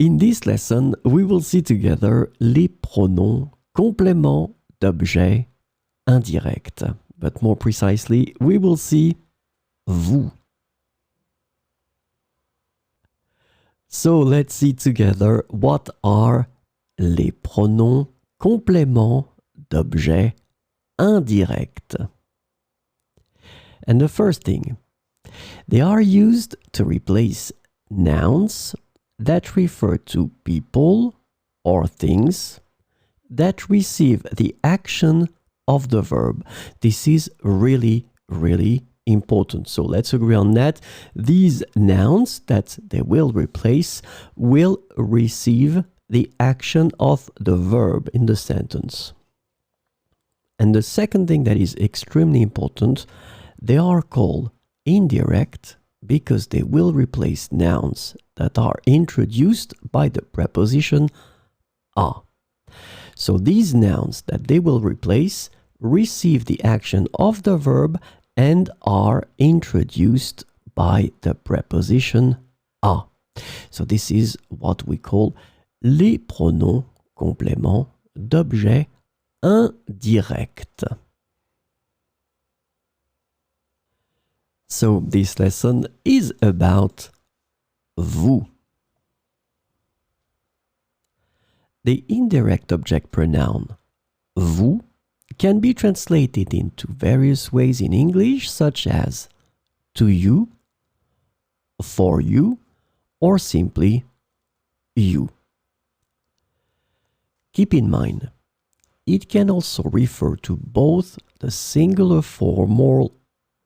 In this lesson, we will see together les pronoms compléments d'objet indirect. But more precisely, we will see vous. So let's see together what are les pronoms compléments d'objet indirect. And the first thing, they are used to replace nouns that refer to people or things that receive the action of the verb. This is really, really important. So let's agree on that. These nouns that they will replace will receive the action of the verb in the sentence. And the second thing that is extremely important, they are called indirect because they will replace nouns that are introduced by the preposition a. So these nouns that they will replace receive the action of the verb and are introduced by the preposition a. So this is what we call les pronoms compléments d'objet indirect. So this lesson is about vous. The indirect object pronoun vous can be translated into various ways in English, such as to you, for you, or simply you. Keep in mind, it can also refer to both the singular formal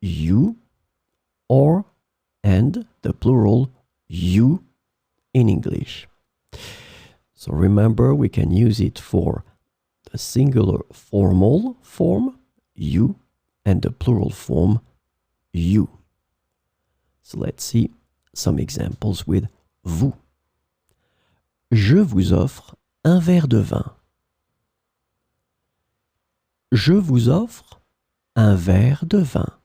you and the plural you in English. So remember, we can use it for the singular formal form, you, and the plural form, you. So let's see some examples with vous. Je vous offre un verre de vin. Je vous offre un verre de vin.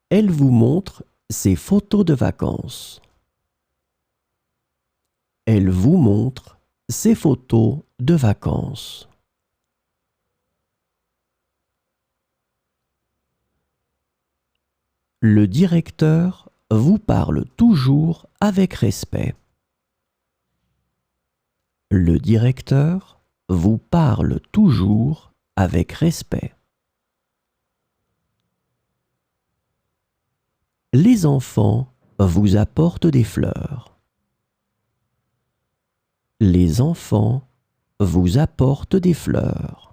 Elle vous montre ses photos de vacances. Elle vous montre ses photos de vacances. Le directeur vous parle toujours avec respect. Le directeur vous parle toujours avec respect. Les enfants vous apportent des fleurs. Les enfants vous apportent des fleurs.